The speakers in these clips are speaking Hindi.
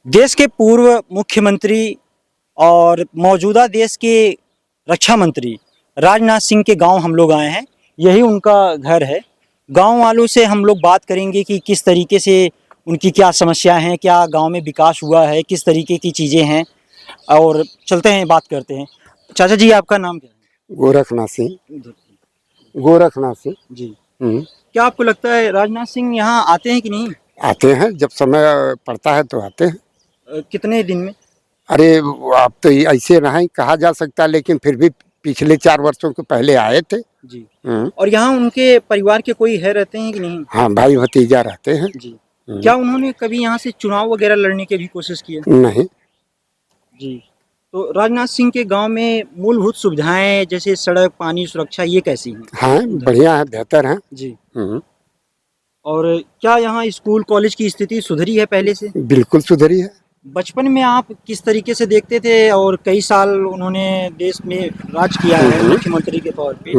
देश के पूर्व मुख्यमंत्री और मौजूदा देश के रक्षा मंत्री राजनाथ सिंह के गांव हम लोग आए हैं। यही उनका घर है। गांव वालों से हम लोग बात करेंगे कि किस तरीके से उनकी क्या समस्या हैं, क्या गांव में विकास हुआ है, किस तरीके की चीज़ें हैं, और चलते हैं बात करते हैं। चाचा जी, आपका नाम क्या है? गोरखनाथ सिंह। गोरखनाथ सिंह जी। क्या आपको लगता है राजनाथ सिंह यहाँ आते हैं कि नहीं? आते हैं, जब समय पड़ता है तो आते हैं। कितने दिन में? अरे अब तो ऐसे नहीं कहा जा सकता, लेकिन फिर भी पिछले 4 वर्षों के पहले आए थे। जी। और यहाँ उनके परिवार के कोई है, रहते हैं कि नहीं? हाँ, भाई भतीजा रहते हैं। जी। क्या उन्होंने कभी यहाँ से चुनाव वगैरह लड़ने की भी कोशिश की है? नहीं। जी। तो राजनाथ सिंह के गांव में मूलभूत सुविधाएं जैसे सड़क, पानी, सुरक्षा ये कैसी हैं? हाँ, बढ़िया है, बेहतर है। जी। और क्या यहाँ स्कूल कॉलेज की स्थिति सुधरी है पहले से? बिल्कुल सुधरी है। बचपन में आप किस तरीके से देखते थे, और कई साल उन्होंने देश में राज किया है मुख्यमंत्री के तौर पे,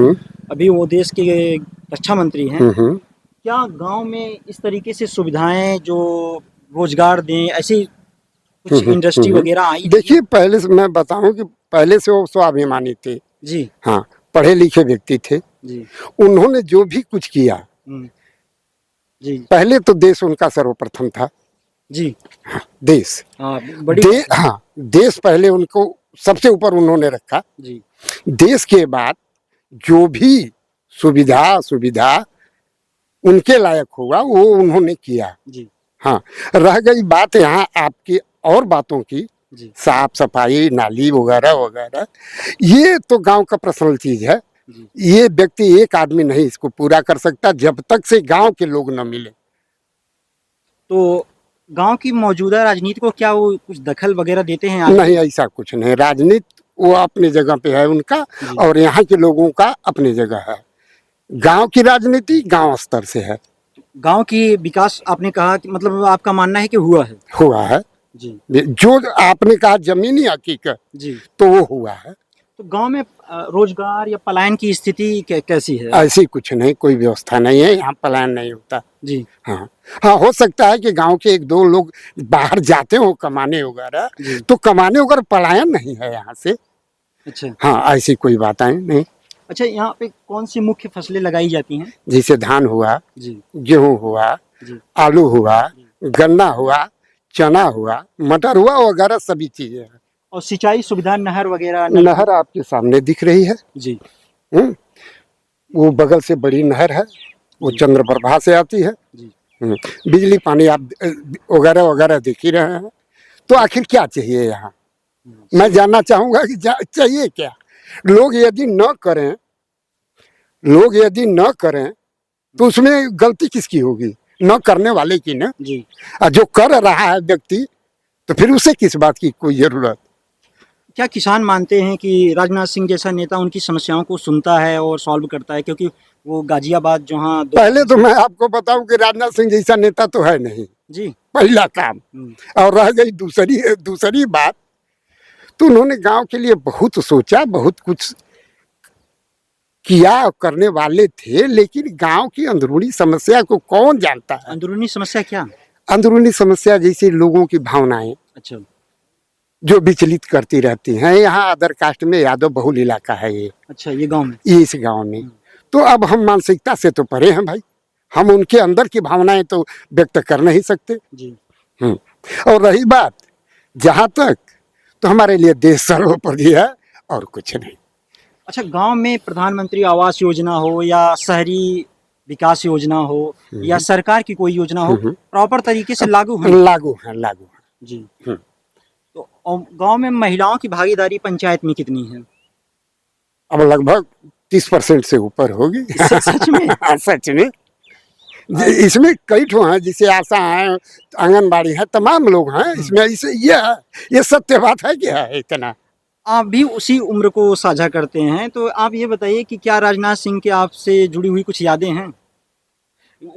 अभी वो देश के रक्षा मंत्री हैं। क्या गांव में इस तरीके से सुविधाएं जो रोजगार दें, ऐसी कुछ इंडस्ट्री वगैरह आई? देखिए, पहले से मैं बताऊं कि पहले से वो स्वाभिमानी थे। जी। हाँ, पढ़े लिखे व्यक्ति थे। जी। उन्होंने जो भी कुछ किया, जी। पहले तो देश उनका सर्वप्रथम था। जी। हाँ, देश। हाँ, बड़ी हाँ, देश पहले उनको सबसे ऊपर उन्होंने रखा। जी। देश के बाद जो भी सुविधा उनके लायक होगा वो उन्होंने किया। जी। हाँ, रह गई बात यहाँ आपकी और बातों की, साफ सफाई, नाली वगैरह वगैरह, ये तो गांव का पर्सनल चीज है। ये व्यक्ति एक आदमी नहीं इसको पूरा कर सकता जब तक से गांव के लोग न मिले। तो गांव की मौजूदा राजनीति को क्या वो कुछ दखल वगैरह देते हैं? नहीं, ऐसा कुछ नहीं। राजनीति वो अपनी जगह पे है उनका, और यहाँ के लोगों का अपनी जगह है। गांव की राजनीति गांव स्तर से है। गांव की विकास आपने कहा कि मतलब आपका मानना है कि हुआ है? हुआ है जी। जो आपने कहा जमीनी हकीकत, जी, तो वो हुआ है। तो गांव में रोजगार या पलायन की स्थिति कैसी है? ऐसी कुछ नहीं, कोई व्यवस्था नहीं है यहाँ, पलायन नहीं होता। जी। हाँ हाँ, हो सकता है कि गांव के 1-2 लोग बाहर जाते हो कमाने वगैरह, तो कमाने वगैरह पलायन नहीं है यहाँ से। अच्छा। हाँ, ऐसी कोई बात नहीं। अच्छा, यहाँ पे कौन सी मुख्य फसलें लगाई जाती हैं? जैसे धान हुआ, जी। गेहूं हुआ, जी। आलू हुआ, गन्ना हुआ, चना हुआ, मटर हुआ वगैरह सभी चीजें हैं। और सिंचाई सुविधा, नहर वगैरह? नहर आपके सामने दिख रही है। जी। वो बगल से बड़ी नहर है, वो चंद्रप्रभा से आती है। जी। बिजली पानी आप वगैरह वगैरह देख ही रहे हैं। तो आखिर क्या चाहिए यहाँ? मैं जानना चाहूंगा कि चाहिए क्या? लोग यदि न करें तो उसमें गलती किसकी होगी? न करने वाले की ना। जी। जो कर रहा है व्यक्ति, तो फिर उसे किस बात की कोई जरूरत? क्या किसान मानते हैं कि राजनाथ सिंह जैसा नेता उनकी समस्याओं को सुनता है और सॉल्व करता है? क्योंकि वो गाजियाबाद जहाँ पहले तो मैं आपको बताऊं कि राजनाथ सिंह जैसा नेता तो है नहीं। जी। पहला काम। और रह गई दूसरी बात, तो उन्होंने गांव के लिए बहुत सोचा, बहुत कुछ किया, करने वाले थे, लेकिन गांव की अंदरूनी समस्या को कौन जानता है? अंदरूनी समस्या क्या? अंदरूनी समस्या जैसे लोगों की भावनाएं, अच्छा, जो विचलित करती रहती हैं। यहाँ अदर कास्ट में यादव बहुल इलाका है ये। अच्छा, ये गांव में? इस गांव में तो अब हम मानसिकता से तो परे हैं भाई, हम उनके अंदर की भावनाएं तो व्यक्त कर नहीं सकते। जी। और रही बात जहां तक, तो हमारे लिए देश सर्वोपरि है और कुछ नहीं। अच्छा, गांव में प्रधानमंत्री आवास योजना हो या शहरी विकास योजना हो या सरकार की कोई योजना हो, प्रॉपर तरीके से लागू है? लागू है। जी। तो गांव में महिलाओं की भागीदारी पंचायत में कितनी है? अब लगभग 30% से ऊपर होगी। सच में? सच में। इसमें कई ठो हैं, जिसे आशा है, आंगनबाड़ी है, तमाम लोग हैं इसमें। इसे ये सत्य बात है कि है इतना। आप भी उसी उम्र को साझा करते हैं, तो आप ये बताइए कि क्या राजनाथ सिंह के आपसे जुड़ी हुई कुछ यादें हैं,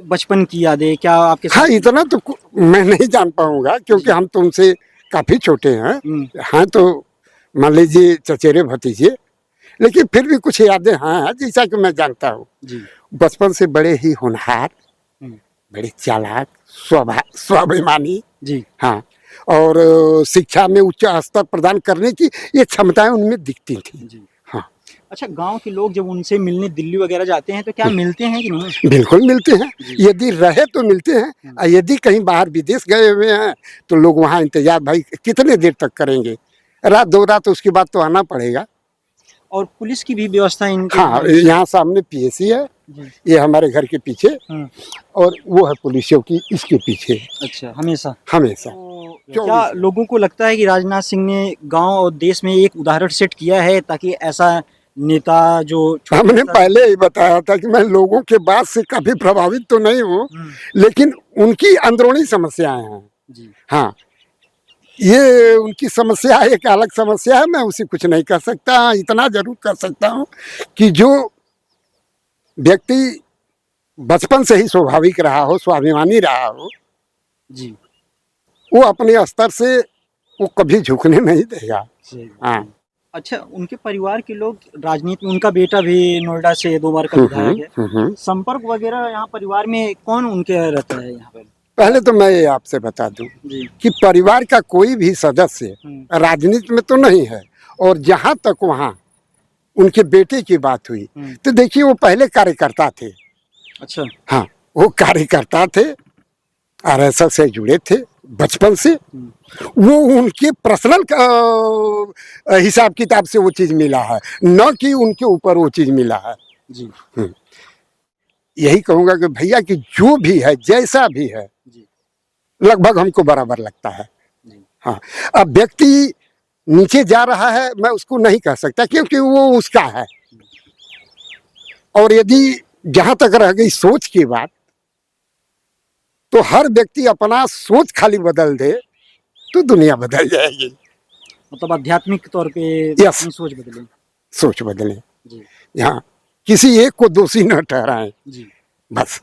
बचपन की यादें क्या आपके साथ? हाँ, इतना तो मैं नहीं जान पाऊंगा, क्योंकि हम तो उनसे काफी छोटे हैं। हाँ, तो मान लीजिए चचेरे भतीजे, लेकिन फिर भी कुछ यादें हैं जैसा कि मैं जानता हूँ। बचपन से बड़े ही होनहार, बड़े चालाक, स्वाभिमानी। जी। हाँ, और शिक्षा में उच्च स्तर प्रदान करने की ये क्षमताएं उनमें दिखती थी। जी। हाँ, अच्छा, गांव के लोग जब उनसे मिलने दिल्ली वगैरह जाते हैं तो क्या मिलते हैं कि नहीं? बिल्कुल मिलते हैं। जी। यदि रहे तो मिलते हैं, और यदि कहीं बाहर विदेश गए हुए हैं तो लोग वहाँ इंतजार भाई कितने देर तक करेंगे, रात 2 रात, उसके बाद तो आना पड़ेगा। और पुलिस की भी व्यवस्था इनके हाँ, यहाँ अच्छी यहाँ सामने पीएसी है, जी। ये हमारे घर के पीछे, और वो है पुलिस चौकी इसके पीछे अच्छा, हमेशा। हमेशा। तो 24 क्या लोगों को लगता है कि राजनाथ सिंह ने गांव और देश में एक उदाहरण सेट किया है ताकि ऐसा नेता जो हमने छोटा-सा पहले ही बताया था कि मैं लोगों के बात से काफी प्रभावित तो नहीं हूँ, लेकिन उनकी अंदरूनी समस्याएं हैं। जी। हाँ, ये उनकी समस्या एक अलग समस्या है, मैं उसे कुछ नहीं कर सकता। इतना जरूर कर सकता हूँ कि जो व्यक्ति बचपन से ही स्वाभाविक रहा हो, स्वाभिमानी रहा हो, जी। वो अपने स्तर से वो कभी झुकने नहीं देगा। हाँ। अच्छा, उनके परिवार के लोग राजनीति में, उनका बेटा भी नोएडा से 2 बार का विधायक है। संपर्क वगैरह यहाँ परिवार में कौन उनके रहता है यहाँ पर? पहले तो मैं ये आपसे बता दूं जी। कि परिवार का कोई भी सदस्य राजनीति में तो नहीं है, और जहां तक वहां उनके बेटे की बात हुई तो देखिए वो पहले कार्यकर्ता थे। अच्छा। हाँ, वो कार्यकर्ता थे, आरएसएस से जुड़े थे बचपन से। वो उनके पर्सनल हिसाब किताब से वो चीज मिला है, न कि उनके ऊपर वो चीज मिला है। जी। यही कहूंगा कि भैया कि जो भी है, जैसा भी है, लगभग हमको बराबर लगता है। हाँ, अब व्यक्ति नीचे जा रहा है, मैं उसको नहीं कह सकता क्योंकि वो उसका है। और यदि जहां तक रह गई सोच की बात, तो हर व्यक्ति अपना सोच खाली बदल दे तो दुनिया बदल जाएगी। मतलब आध्यात्मिक तौर पे यस, अपनी सोच बदले। सोच बदले। जी। यहाँ किसी एक को दोषी न ठहराएं, जी। बस